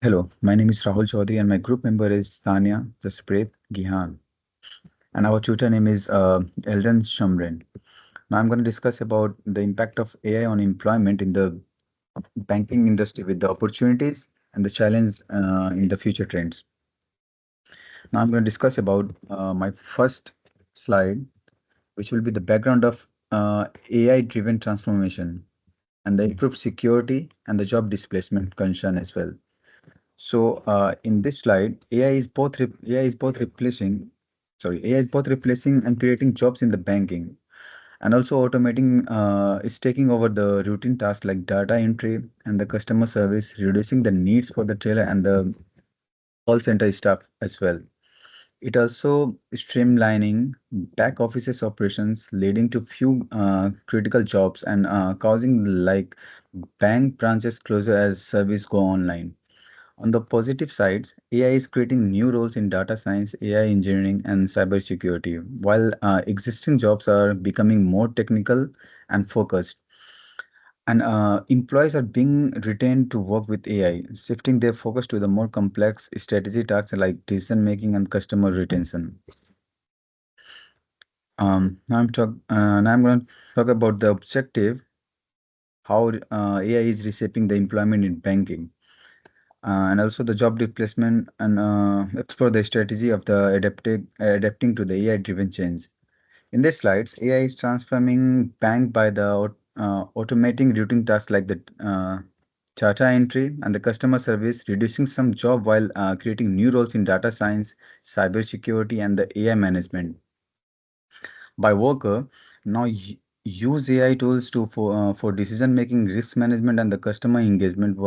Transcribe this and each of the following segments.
Hello, my name is Rahul Chaudhary and my group member is Tanya Jasprit Gihan and our tutor name is Eldon Shamrin. Now I'm going to discuss about the impact of AI on employment in the banking industry with the opportunities and the challenge in the future trends. Now I'm going to discuss about my first slide, which will be the background of AI-driven transformation and the improved security and the job displacement concern as well. So in this slide, AI is both replacing and creating jobs in the banking, and also automating is taking over the routine tasks like data entry and the customer service, reducing the needs for the trailer and the call center staff as well. It also streamlining back offices operations, leading to few critical jobs and causing like bank branches closure as service go online. On the positive sides, AI is creating new roles in data science, AI engineering, and cybersecurity, while existing jobs are becoming more technical and focused. And employees are being retained to work with AI, shifting their focus to the more complex strategy tasks like decision making and customer retention. Now I'm going to talk about the objective, how AI is reshaping the employment in banking. And also the job replacement and explore the strategy of the adapting to the AI-driven change. In these slides, AI is transforming bank by the automating routine tasks like the data entry and the customer service, reducing some job while creating new roles in data science, cybersecurity, and the AI management. By worker, now use AI tools to for decision making, risk management, and the customer engagement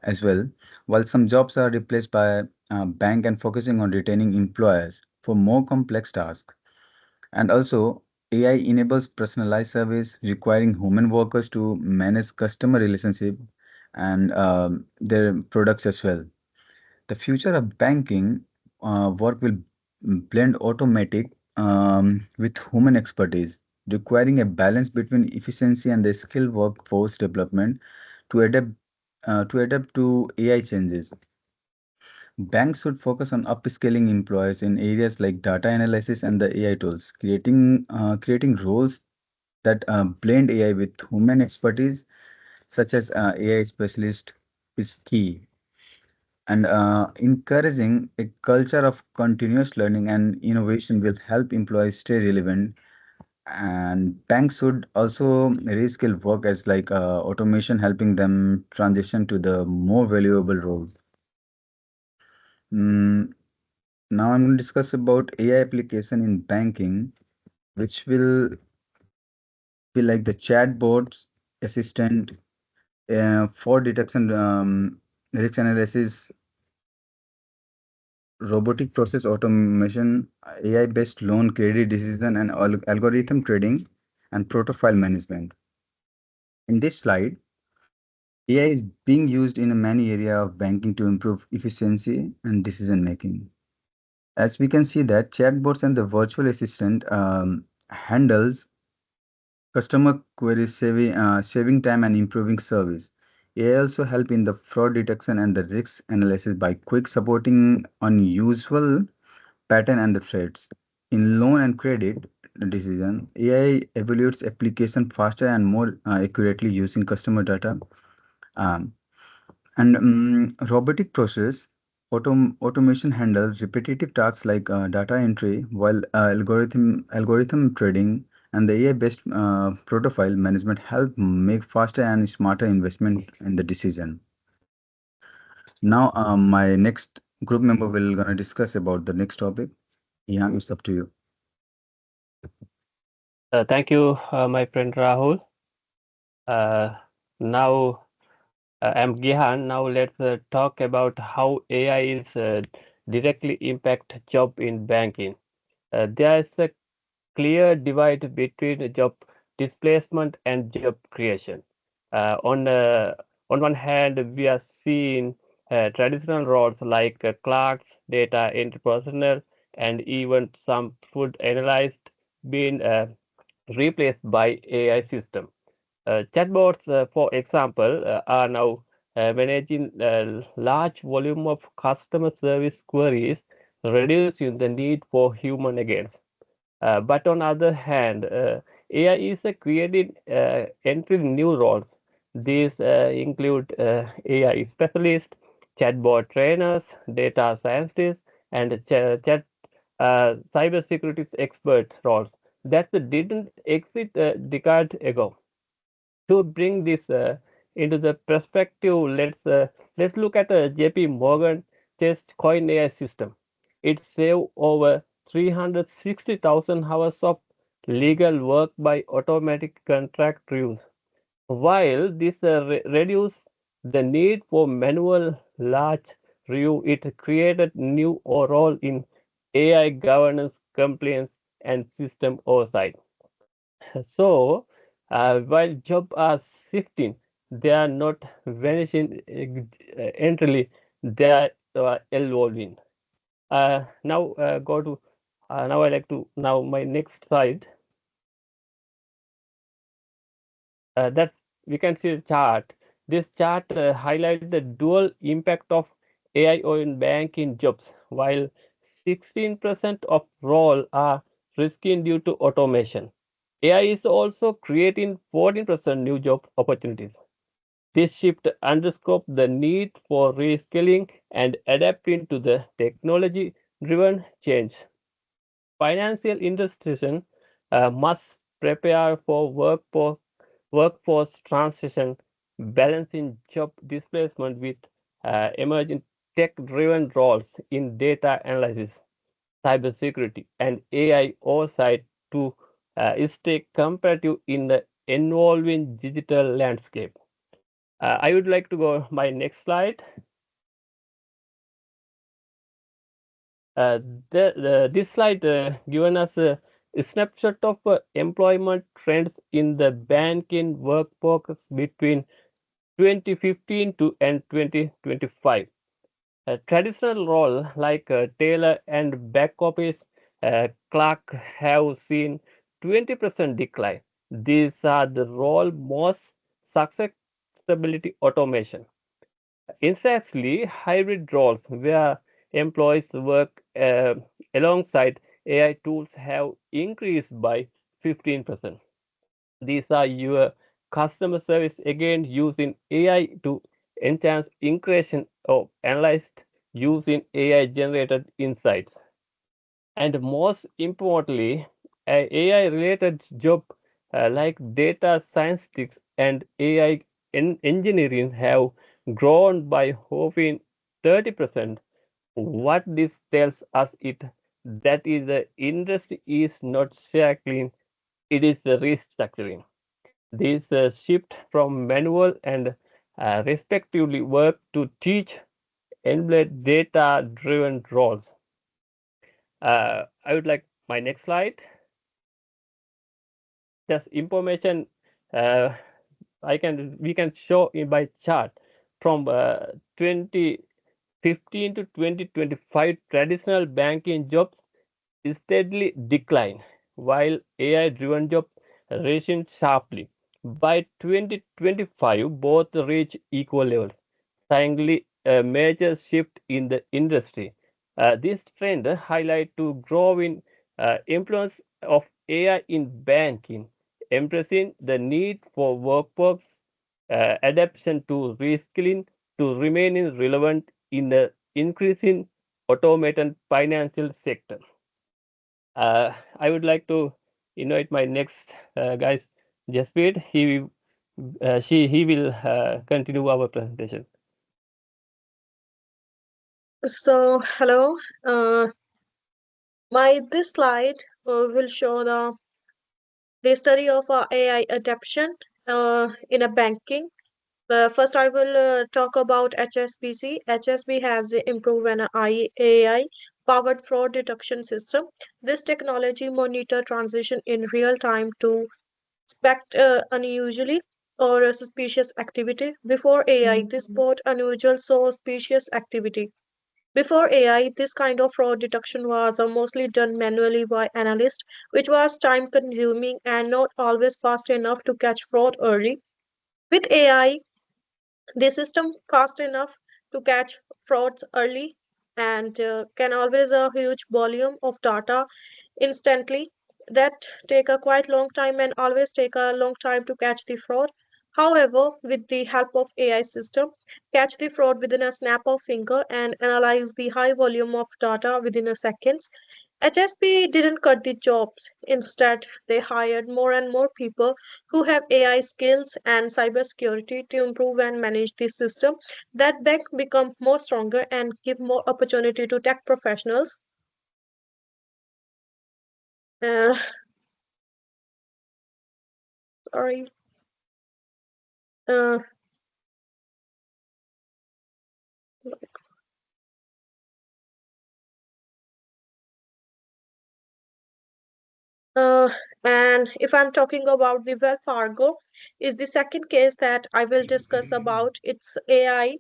as well. While some jobs are replaced by bank and focusing on retaining employers for more complex tasks. And also, AI enables personalized service requiring human workers to manage customer relationship and their products as well. The future of banking work will blend automatic with human expertise, requiring a balance between efficiency and the skilled workforce development to adapt to AI changes. Banks should focus on upskilling employees in areas like data analysis and the AI tools, creating roles that blend AI with human expertise, such as AI specialist, is key. And encouraging a culture of continuous learning and innovation will help employees stay relevant. And banks should also reskill work as like automation, helping them transition to the more valuable roles. Mm, Now I'm going to discuss about AI application in banking, which will be like the chatbots, assistant, for detection, risk analysis, robotic process automation, AI-based loan credit decision, and algorithm trading and profile management. In this slide, AI is being used in many areas of banking to improve efficiency and decision making. As we can see that chatbots and the virtual assistant handles customer queries, saving time and improving service. AI also help in the fraud detection and the risk analysis by quick supporting unusual pattern and the threats. In loan and credit decision, AI evaluates application faster and more accurately using customer data. Um, and robotic process automation handles repetitive tasks like data entry, while algorithm trading and the AI-based profile management help make faster and smarter investment in the decision. Now, my next group member will gonna discuss about the next topic. Yeah, it's up to you. Thank you, my friend Rahul. Uh, now, I'm Gihan. Now, let's talk about how AI is directly impact job in banking. There is a clear divide between job displacement and job creation. On one hand, we are seeing traditional roles like clerks, data entry personnel, and even some food analysts being replaced by AI system. Chatbots, for example, are now managing a large volume of customer service queries, reducing the need for human agents. But on other hand, AI is creating entering new roles. These include AI specialists, chatbot trainers, data scientists, and chat cybersecurity expert roles that didn't exist a decade ago. To bring this into the perspective, let's look at JP Morgan Chase Coin AI system. It saved over 360,000 hours of legal work by automatic contract reviews. While this reduced the need for manual large review, it created new role in AI governance, compliance, and system oversight. So, while jobs are shifting, they are not vanishing entirely, they are evolving. Now, go to now I like to now my next slide. That's we can see the chart. This chart highlights the dual impact of AI on banking jobs. While 16% of roles are risking due to automation, AI is also creating 14% new job opportunities. This shift underscores the need for reskilling and adapting to the technology-driven change. Financial institutions must prepare for workforce transition, balancing job displacement with emerging tech-driven roles in data analysis, cybersecurity, and AI oversight to stay competitive in the evolving digital landscape. I would like to go my next slide. Uh, this slide given us a snapshot of employment trends in the banking workforce between 2015 to and 2025. A traditional role like tailor and back office clerk have seen 20% decline. These are the role most susceptibility automation. Instead, hybrid roles where employees work alongside AI tools have increased by 15%. These are your customer service again using AI to enhance increation of analyzed using AI generated insights. And most importantly, AI related job like data science and AI engineering have grown by whopping 30%. What this tells us it that is the industry is not cycling, it is the restructuring. This shift from manual and respectively work to teach embed data driven roles. I would like my next slide. Just information uh, I can we can show in by chart from 2015 to 2025 traditional banking jobs steadily decline while AI driven jobs risen sharply. By 2025, both reach equal levels, signaling a major shift in the industry. This trend highlights to growing influence of AI in banking, embracing the need for workforce adaptation to reskilling to remaining relevant in the increasing automated financial sector. I would like to invite my next guys, Jaspreet. He will continue our presentation. So, hello. My this slide will show the study of AI adoption in a banking. First, I will talk about HSBC. HSB has improved an AI powered fraud detection system. This technology monitor transition in real time to expect unusually or suspicious activity. Before AI, this spot unusual suspicious activity. Before AI, this kind of fraud detection was mostly done manually by analysts, which was time consuming and not always fast enough to catch fraud early. With AI, The system fast enough to catch frauds early and can always a huge volume of data instantly that take a quite long time and always take a long time to catch the fraud. However, with the help of AI system, catch the fraud within a snap of finger and analyze the high volume of data within a seconds. HSP didn't cut the jobs. Instead, they hired more and more people who have AI skills and cybersecurity to improve and manage the system. That bank become more stronger and give more opportunity to tech professionals. Uh, sorry. Uh, Uh, and if I'm talking about the Wells Fargo, is the second case that I will discuss about. It's AI.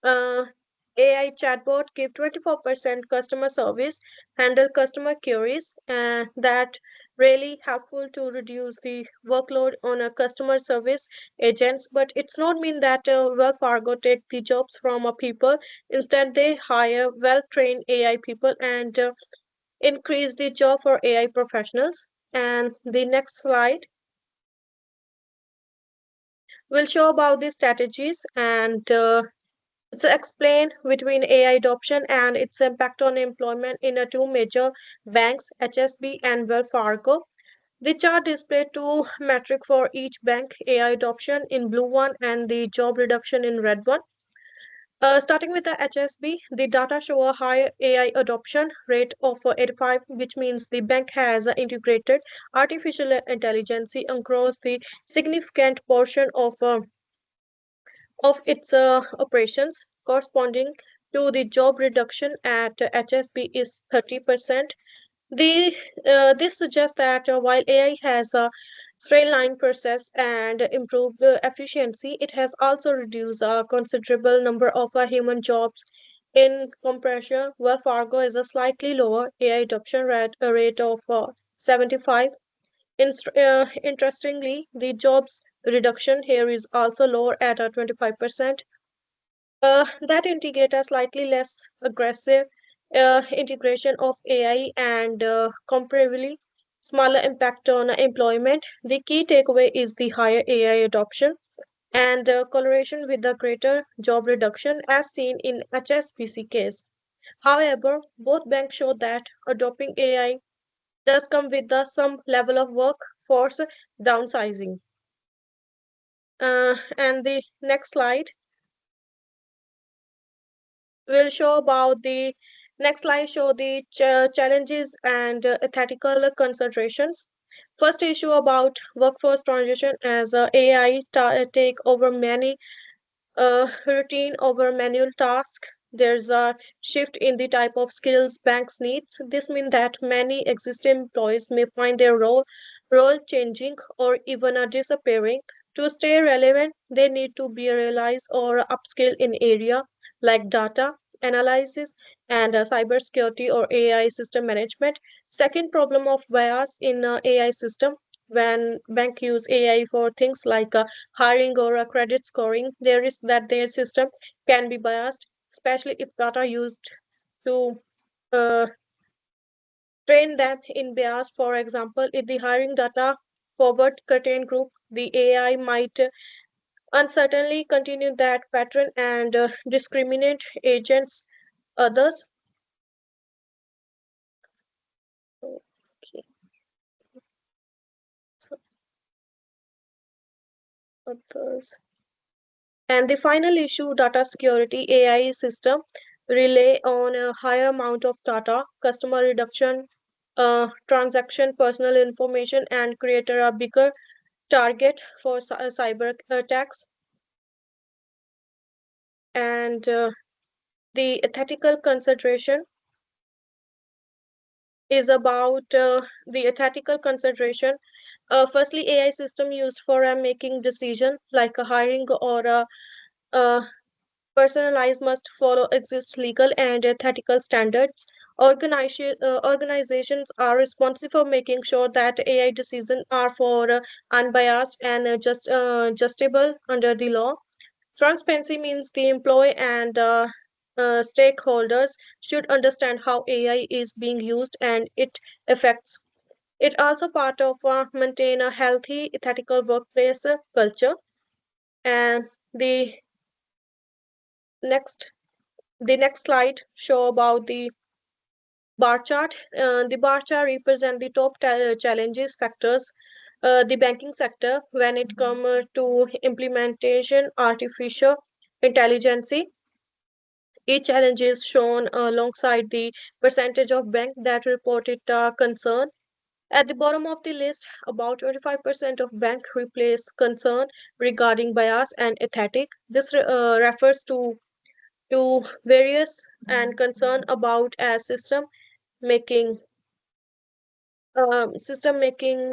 AI chatbot give 24% customer service, handle customer queries, and that really helpful to reduce the workload on a customer service agents. But it's not mean that Wells Fargo take the jobs from a people. Instead, they hire well-trained AI people and increase the job for AI professionals. And the next slide will show about the strategies and it's explain between AI adoption and its impact on employment in the two major banks, HSB and Wells Fargo. The chart displays two metric for each bank, AI adoption in blue one and the job reduction in red one. Starting with the HSB, the data show a high AI adoption rate of 85, which means the bank has integrated artificial intelligence across the significant portion of its operations, corresponding to the job reduction at HSB is 30%. This suggests that while AI has streamlined process and improved efficiency, it has also reduced a considerable number of human jobs. In comparison, Wells Fargo is a slightly lower AI adoption rate of 75. Interestingly, the jobs reduction here is also lower at 25%. That indicate a slightly less aggressive integration of AI and comparably smaller impact on employment. The key takeaway is the higher AI adoption and correlation with the greater job reduction as seen in HSBC case. However, both banks show that adopting AI does come with some level of workforce downsizing. And the next slide will show about the next slide show the challenges and ethical considerations. First issue about workforce transition as AI take over many routine over manual task. There's a shift in the type of skills banks needs. This means that many existing employees may find their role changing or even disappearing. To stay relevant, they need to be realized or upskill in area like data analysis and cybersecurity or AI system management. Second problem of bias in AI system when bank use AI for things like hiring or credit scoring, there is that their system can be biased, especially if data used to uh, train them in bias. For example, if the hiring data forward certain group, the AI might uncertainly continue that pattern and discriminate agents others. Okay, so others. And the final issue, data security, AI system rely on a higher amount of data, customer reduction, transaction, personal information, and create a bigger target for cyber attacks. And the ethical consideration is about the ethical consideration. Firstly, AI system used for making decision like a hiring or a personalized must follow exist legal and ethical standards. Organizations are responsible for making sure that AI decisions are for unbiased and justable under the law. Transparency means the employee and stakeholders should understand how AI is being used and it affects. It also part of maintain a healthy, ethical workplace culture. And the next, the next slide show about the bar chart. The bar chart represent the top challenges factors the banking sector when it comes to implementation artificial intelligence. Each challenge is shown alongside the percentage of banks that reported concern. At the bottom of the list, about 25% of banks replace concern regarding bias and ethic. This refers to various and concern about a making system making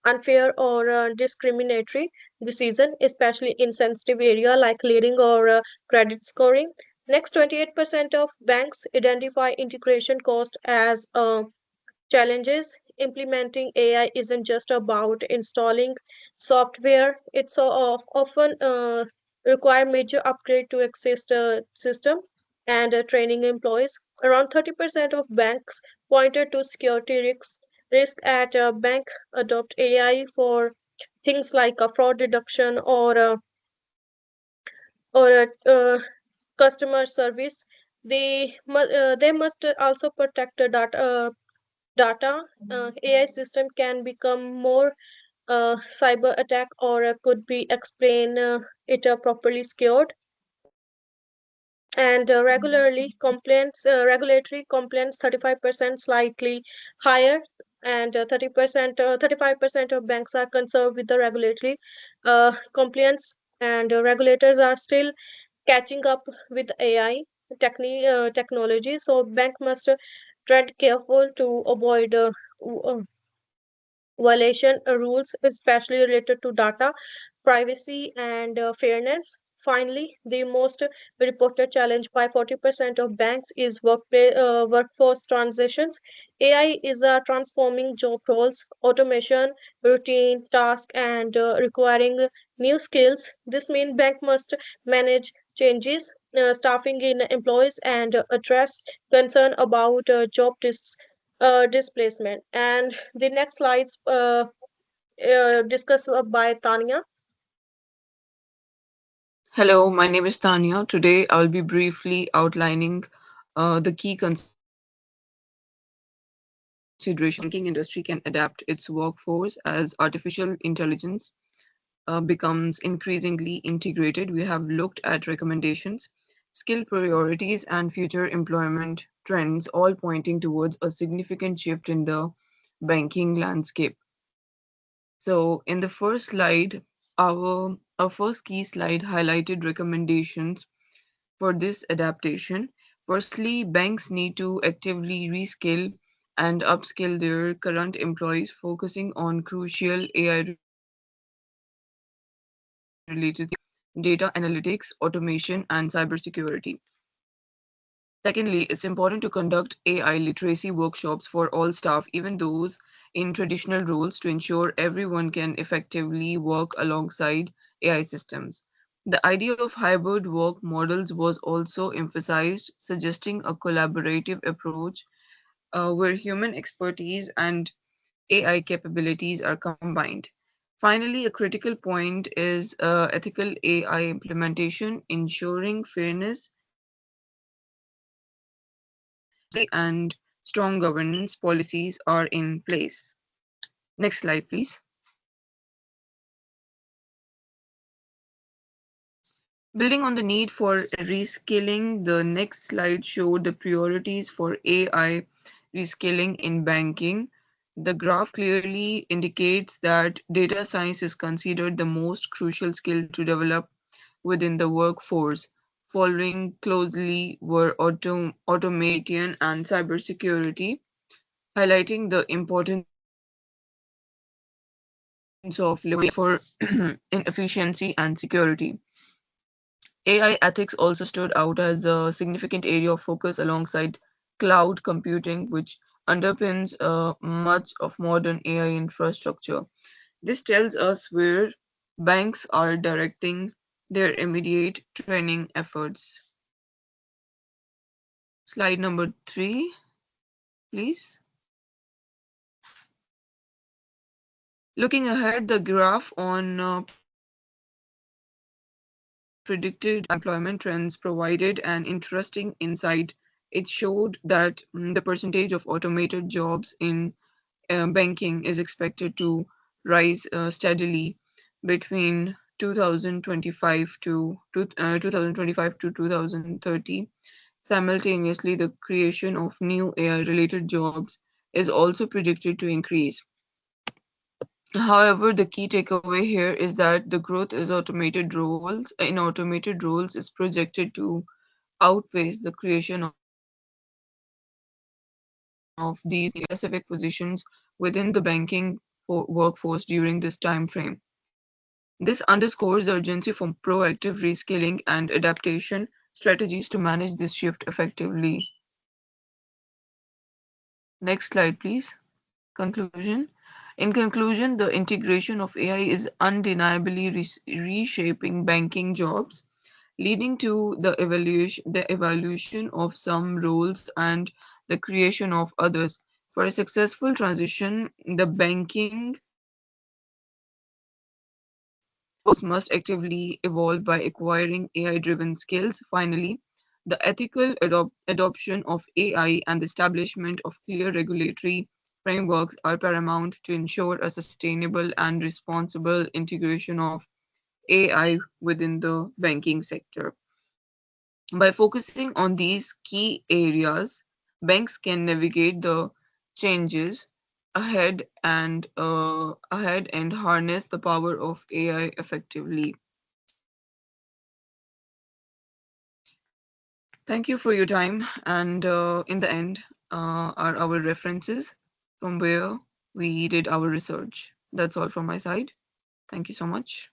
unfair or discriminatory decision, especially in sensitive area like clearing or credit scoring. Next, 28% of banks identify integration cost as challenges. Implementing AI isn't just about installing software. It's often require major upgrade to exist system and training employees. Around 30% of banks pointed to security risk at a bank adopt AI for things like a fraud reduction or customer service. They must also protect the data. AI system can become more cyber attack or could be explain it properly secured and regulatory complaints 35% slightly higher and 30% 35% of banks are concerned with the regulatory compliance and regulators are still catching up with AI technology, so bank must tread careful to avoid violation rules, especially related to data privacy and fairness. Finally, the most reported challenge by 40% of banks is workforce transitions. AI is transforming job roles, automation, routine tasks, and requiring new skills. This means bank must manage changes, staffing in employees, and address concern about displacement. And the next slides discussed by Tanya. Hello, my name is Tanya. Today I'll be briefly outlining the key considerations how banking industry can adapt its workforce as artificial intelligence becomes increasingly integrated. We have looked at recommendations, skill priorities, and future employment trends, all pointing towards a significant shift in the banking landscape. So, in the first slide, our first key slide highlighted recommendations for this adaptation. Firstly, banks need to actively reskill and upskill their current employees, focusing on crucial AI related skills like data analytics, automation, and cybersecurity. Secondly, it's important to conduct AI literacy workshops for all staff, even those in traditional roles, to ensure everyone can effectively work alongside AI systems. The idea of hybrid work models was also emphasized, suggesting a collaborative approach where human expertise and AI capabilities are combined. Finally, a critical point is ethical AI implementation, ensuring fairness, accountability, and strong governance policies are in place. Next slide, please. Building on the need for reskilling, the next slide showed the priorities for AI reskilling in banking. The graph clearly indicates that data science is considered the most crucial skill to develop within the workforce. Following closely were automation and cybersecurity, highlighting the importance of leveraging AI for in efficiency and security. AI ethics also stood out as a significant area of focus alongside cloud computing, which underpins much of modern AI infrastructure. This tells us where banks are directing their immediate training efforts. Slide number 3, please. Looking ahead, the graph on predicted employment trends provided an interesting insight. It showed that the percentage of automated jobs in banking is expected to rise steadily between 2025 to 2030. Simultaneously, the creation of new AI-related jobs is also predicted to increase. However, the key takeaway here is that the growth automated roles is projected to outpace the creation of these specific positions within the banking workforce during this time frame. This underscores the urgency for proactive reskilling and adaptation strategies to manage this shift effectively. Next slide, please. Conclusion. In conclusion, the integration of AI is undeniably reshaping banking jobs, leading to the evolution of some roles and the creation of others. For a successful transition, the banking workforce must actively evolve by acquiring AI-driven skills. Finally, the ethical adoption of AI and the establishment of clear regulatory frameworks are paramount to ensure a sustainable and responsible integration of AI within the banking sector. By focusing on these key areas, banks can navigate the changes ahead and harness the power of AI effectively. Thank you for your time. And in the end, are our references from where we did our research. That's all from my side. Thank you so much.